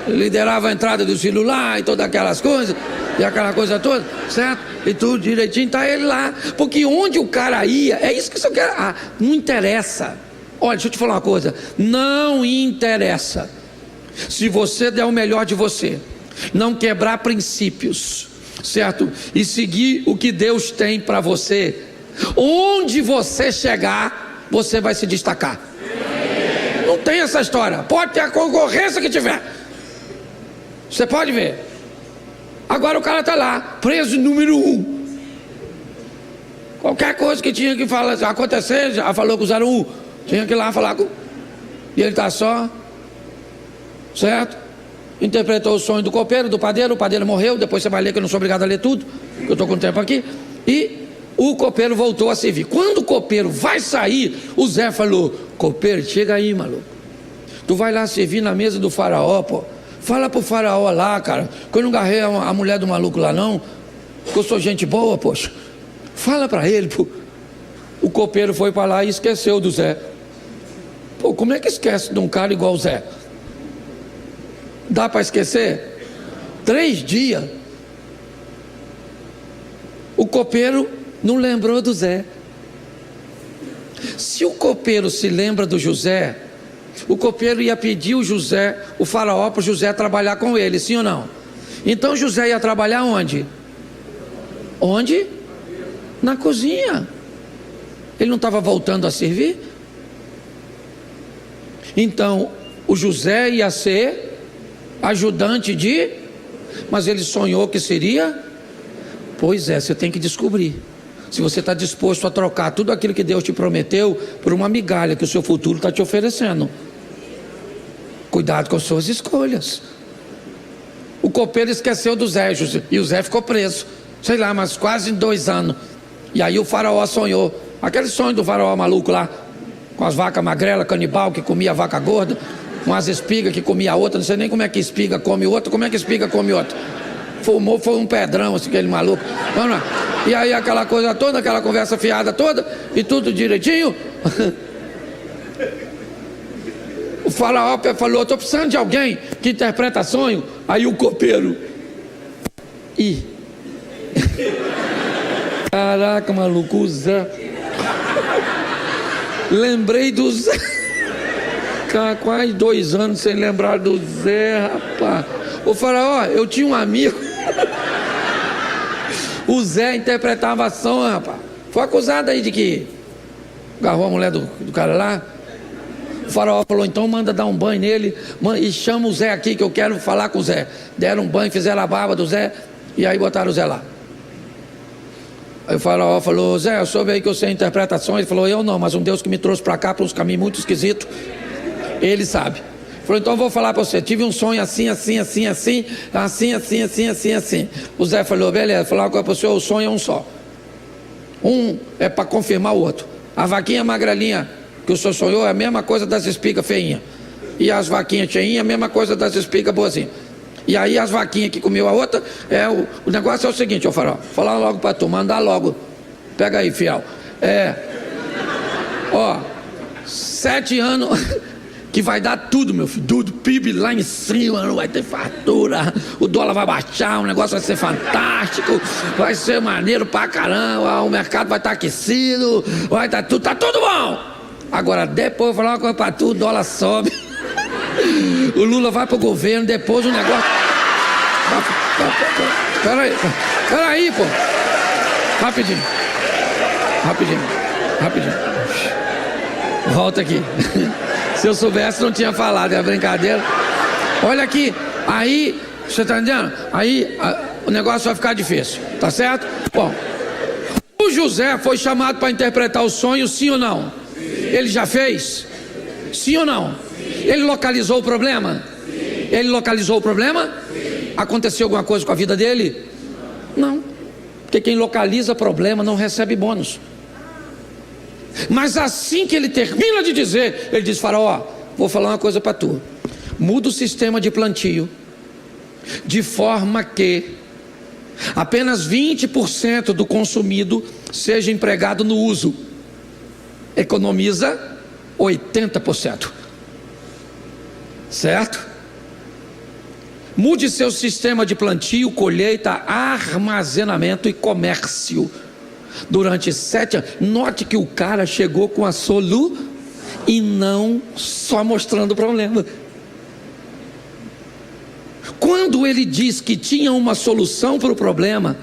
Liderava a entrada do celular e todas aquelas coisas, e aquela coisa toda, certo? E tudo direitinho, tá ele lá. Porque onde o cara ia, é isso que eu quero. Não interessa. Olha, deixa eu te falar uma coisa. Não interessa. Se você der o melhor de você, não quebrar princípios, certo? E seguir o que Deus tem para você, onde você chegar, você vai se destacar. Não tem essa história. Pode ter a concorrência que tiver. Você pode ver. Agora o cara está lá, preso número 1. Qualquer coisa que tinha que falar, acontecer, já falou com o 01. Tinha que ir lá falar com. E ele está só, certo? Interpretou o sonho do copeiro, do padeiro. O padeiro morreu. Depois você vai ler, que eu não sou obrigado a ler tudo, que eu estou com tempo aqui. E o copeiro voltou a servir. Quando o copeiro vai sair, o Zé falou: copeiro, chega aí, maluco. Tu vai lá servir na mesa do faraó, pô. Fala pro faraó lá, cara, que eu não agarrei a mulher do maluco lá não, que eu sou gente boa, poxa. Fala pra ele, pô. O copeiro foi pra lá e esqueceu do Zé. Pô, como é que esquece de um cara igual o Zé? Dá pra esquecer? 3 dias. O copeiro não lembrou do Zé. Se o copeiro se lembra do José, o copeiro ia pedir o faraó para o José trabalhar com ele, sim ou não? Então José ia trabalhar onde? Onde? Na cozinha. Ele não estava voltando a servir? Então o José ia ser ajudante mas ele sonhou que seria? Pois é, você tem que descobrir se você está disposto a trocar tudo aquilo que Deus te prometeu por uma migalha que o seu futuro está te oferecendo. Cuidado com as suas escolhas. O copeiro esqueceu do Zé, e o Zé ficou preso, sei lá, mas quase 2 anos. E aí o faraó sonhou, aquele sonho do faraó maluco lá, com as vacas magrelas, canibal, que comia a vaca gorda, com as espigas que comia a outra. Não sei nem como é que espiga come outra, como é que espiga come outra. Fumou, foi um pedrão, assim, aquele maluco. Vamos lá. E aí aquela coisa toda, aquela conversa fiada toda, e tudo direitinho. O faraó falou: estou precisando de alguém que interpreta sonho. Aí o copeiro: caraca, maluco, o Zé. Lembrei do Zé. Cara, quase 2 anos sem lembrar do Zé, rapaz. O faraó, eu tinha um amigo. O Zé interpretava sonho, rapaz. Foi acusado aí de que agarrou a mulher do cara lá. O faraó falou: então manda dar um banho nele e chama o Zé aqui, que eu quero falar com o Zé. Deram um banho, fizeram a barba do Zé, e aí botaram o Zé lá. Aí o faraó falou: Zé, eu soube aí que você interpreta sonho. Ele falou: eu não, mas um Deus que me trouxe para cá, para uns caminhos muito esquisitos, ele sabe. Falou: então eu vou falar para você, tive um sonho assim. O Zé falou: beleza, falou uma coisa para você, o sonho é um só. Um é para confirmar o outro. A vaquinha magrelinha que o senhor sonhou é a mesma coisa das espigas feinhas. E as vaquinhas cheinhas é a mesma coisa das espigas boazinhas. E aí as vaquinhas que comeu a outra, o negócio é o seguinte, ô faraó, falar logo para tu, mandar logo. Pega aí, fiel. 7 anos que vai dar tudo, meu filho, tudo, PIB lá em cima, não vai ter fartura, o dólar vai baixar, o negócio vai ser fantástico, vai ser maneiro pra caramba, o mercado vai estar aquecido, vai estar tudo, tá tudo bom. Agora depois eu vou falar uma coisa pra tu, o dólar sobe, o Lula vai pro governo, depois o negócio... Peraí, pô, rapidinho, volta aqui. Se eu soubesse não tinha falado, é brincadeira. Olha aqui, aí, você tá entendendo? Aí o negócio vai ficar difícil, tá certo? Bom, o José foi chamado para interpretar o sonho, sim ou não? Ele já fez? Sim ou não? Ele localizou o problema? Ele localizou o problema? Aconteceu alguma coisa com a vida dele? Não. Porque Porque quem localiza problema não recebe bônus. Mas assim que ele termina de dizer, ele diz: Faraó, vou falar uma coisa para tu. Muda o sistema de plantio, de forma que apenas 20% do consumido seja empregado no uso. Economiza 80%. Certo? Mude seu sistema de plantio, colheita, armazenamento e comércio durante 7 anos. Note que o cara chegou com a solução e não só mostrando o problema. Quando ele diz que tinha uma solução para o problema,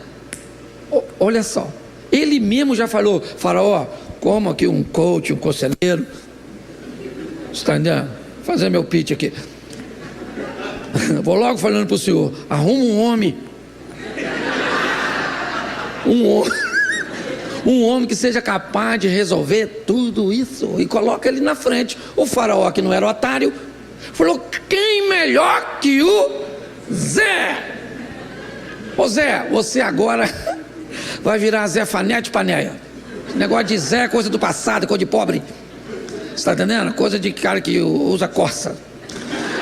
olha só, ele mesmo já falou: Faraó, como aqui um coach, um conselheiro, está entendendo? Fazer meu pitch aqui. Vou logo falando para o senhor: arruma um homem, um homem que seja capaz de resolver tudo isso, e coloca ele na frente. O Faraó, que não era otário, falou: quem melhor que o Zé? Ô Zé, você agora vai virar Zé Fanete Paneia. Esse negócio de Zé é coisa do passado, coisa de pobre. Você está entendendo? Coisa de cara que usa Corsa.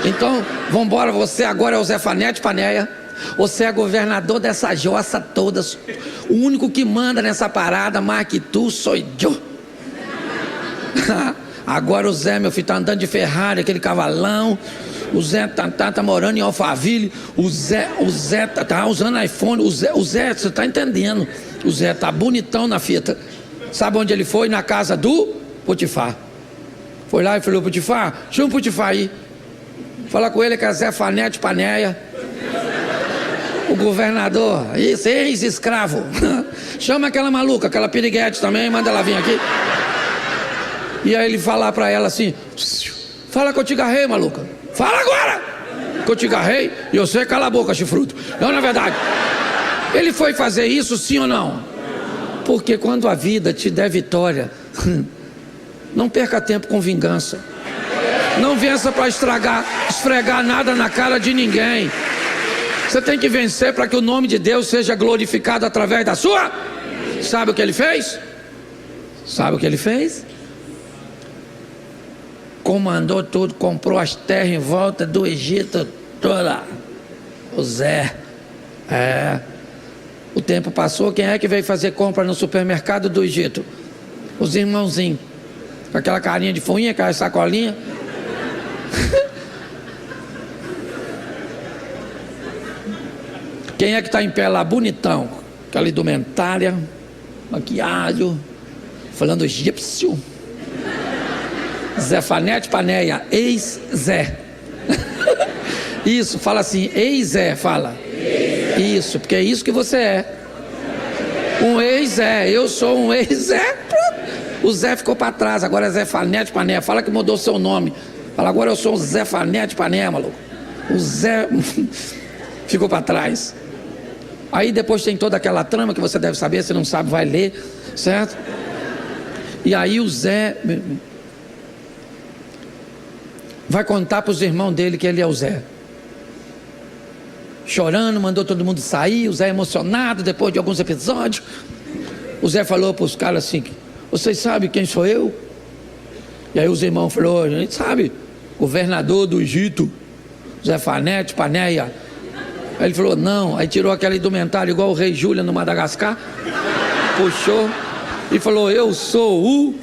Então, vamos embora, você agora é o Zé Fanete Paneia. Você é governador dessa jossa todas. O único que manda nessa parada, mais que tu, sou eu. Agora o Zé, meu filho, tá andando de Ferrari, aquele cavalão. O Zé tá morando em Alphaville. O Zé tá usando iPhone. O Zé, você tá entendendo? O Zé tá bonitão na fita. Sabe onde ele foi? Na casa do Potifar. Foi lá e falou: Potifar, chama o Potifar aí. Fala com ele que é Zé Fanete Paneia. O governador, isso, ex-escravo. Chama aquela maluca, aquela piriguete também, manda ela vir aqui. E aí ele falar pra ela assim: fala que eu te agarrei, maluca. Fala agora que eu te agarrei e você cala a boca, chifrudo. Não, na verdade, ele foi fazer isso, sim ou não? Porque quando a vida te der vitória, não perca tempo com vingança. Não vença para esfregar nada na cara de ninguém. Você tem que vencer para que o nome de Deus seja glorificado através da sua. Sabe o que ele fez? Sabe o que ele fez? Comandou tudo, comprou as terras em volta do Egito toda. O Zé. O tempo passou, quem é que veio fazer compra no supermercado do Egito? Os irmãozinhos. Com aquela carinha de fuinha, aquela sacolinha. Quem é que está em pé lá, bonitão? Aquela indumentária, maquiagem, falando egípcio. Zé Fanete Paneia, ex-Zé. Isso, fala assim: ex-Zé, fala. Isso, porque é isso que você é. Um ex-Zé, eu sou um ex-Zé. O Zé ficou para trás, agora é Zé Fanete Paneia. Fala que mudou seu nome. Fala: agora eu sou o Zé Fanete Paneia, maluco. O Zé ficou para trás. Aí depois tem toda aquela trama que você deve saber, se não sabe vai ler, certo? E aí o Zé vai contar para os irmãos dele que ele é o Zé. Chorando, mandou todo mundo sair, o Zé emocionado depois de alguns episódios. O Zé falou para os caras assim: vocês sabem quem sou eu? E aí os irmãos falaram: a gente sabe, governador do Egito, Zé Fanete Paneia. Aí ele falou: não. Aí tirou aquela indumentária igual o rei Júlia no Madagascar, puxou e falou: eu sou o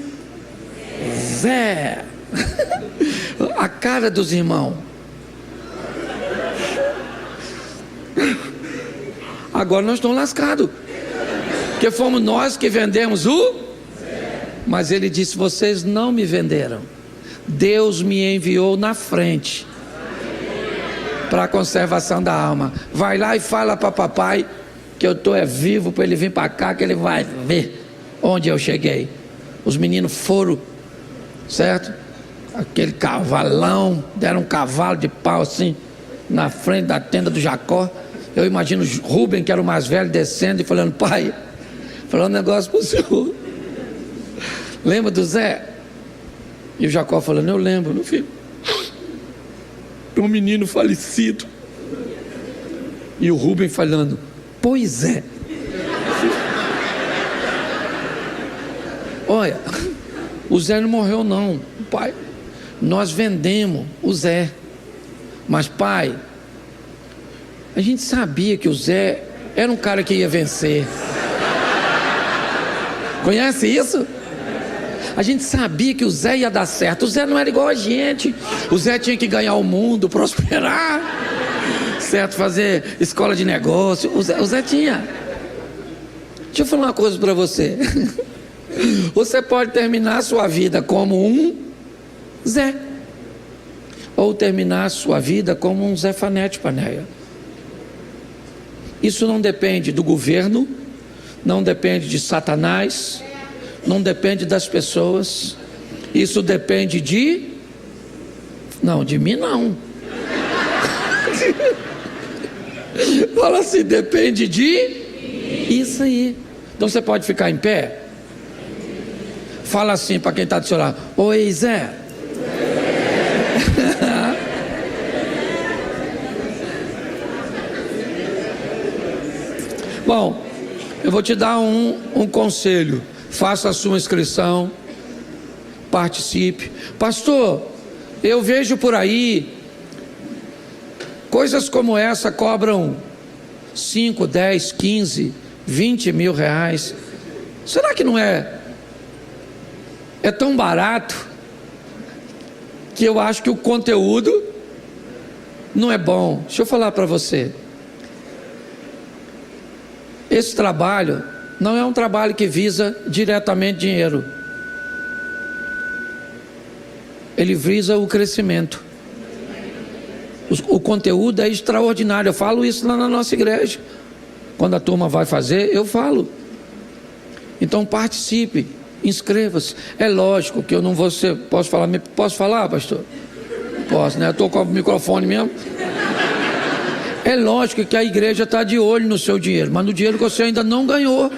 Zé. A cara dos irmãos. Agora nós estamos lascados, porque fomos nós que vendemos o. Mas ele disse: vocês não me venderam, Deus me enviou na frente para a conservação da alma. Vai lá e fala para papai que eu estou vivo, para ele vir para cá, que ele vai ver onde eu cheguei. Os meninos foram, certo? Aquele cavalão, deram um cavalo de pau assim na frente da tenda do Jacó. Eu imagino Rubem, que era o mais velho, descendo e falando: pai, falando um negócio para o senhor, lembra do Zé? E o Jacó falando: eu lembro, meu filho, um menino falecido. E o Rubem falando: pois é. Olha, o Zé não morreu não, pai. Nós vendemos o Zé. Mas, pai, a gente sabia que o Zé era um cara que ia vencer. Conhece isso? A gente sabia que o Zé ia dar certo. O Zé não era igual a gente. O Zé tinha que ganhar o mundo, prosperar, certo? Fazer escola de negócio. O Zé tinha. Deixa eu falar uma coisa para você. Você pode terminar a sua vida como um Zé, ou terminar a sua vida como um Zé Fanete Paneia. Isso não depende do governo, não depende de Satanás, não depende das pessoas. Isso depende de... Não, de mim não. Fala assim, depende de... Isso aí. Então você pode ficar em pé? Fala assim para quem está do seu lado: oi, Zé. Bom, eu vou te dar um conselho. Faça a sua inscrição, participe. Pastor, eu vejo por aí coisas como essa cobram 5, 10, 15, 20 mil reais. Será que não é tão barato que eu acho que o conteúdo não é bom? Deixa eu falar para você. Esse trabalho não é um trabalho que visa diretamente dinheiro. Ele visa o crescimento. O conteúdo é extraordinário. Eu falo isso lá na nossa igreja. Quando a turma vai fazer, eu falo. Então participe, inscreva-se. É lógico que eu não vou ser... Posso falar, pastor? Posso, né? Eu estou com o microfone mesmo. É lógico que a igreja está de olho no seu dinheiro, mas no dinheiro que você ainda não ganhou.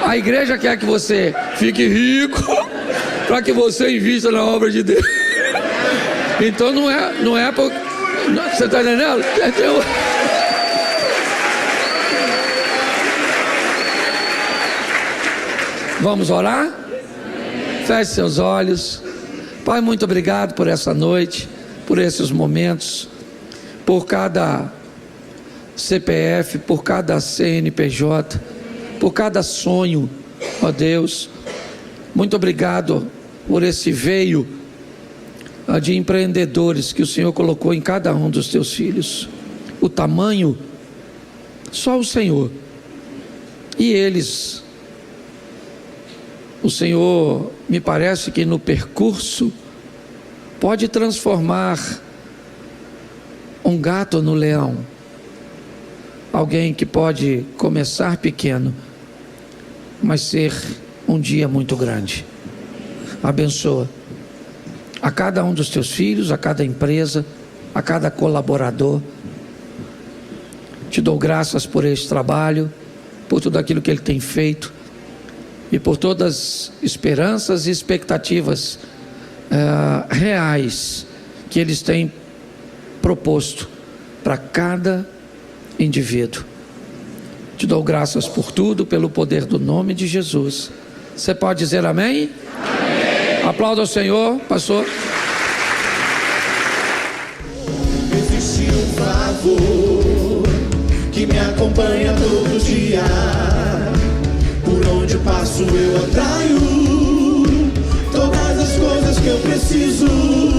A igreja quer que você fique rico para que você invista na obra de Deus. Então não é por... Você está entendendo? Vamos orar? Feche seus olhos. Pai, muito obrigado por essa noite, por esses momentos, por cada CPF, por cada CNPJ, por cada sonho, ó Deus. Muito obrigado por esse veio de empreendedores que o Senhor colocou em cada um dos teus filhos. O tamanho, só o Senhor. E eles, o Senhor, me parece que no percurso pode transformar um gato no leão. Alguém que pode começar pequeno, mas ser um dia muito grande. Abençoa a cada um dos teus filhos, a cada empresa, a cada colaborador. Te dou graças por este trabalho, por tudo aquilo que ele tem feito e por todas as esperanças e expectativas reais que eles têm proposto para cada indivíduo. Te dou graças por tudo, pelo poder do nome de Jesus. Você pode dizer amém? Amém. Aplauda o Senhor, pastor. Existe um favor que me acompanha todo dia. Por onde passo eu atraio todas as coisas que eu preciso.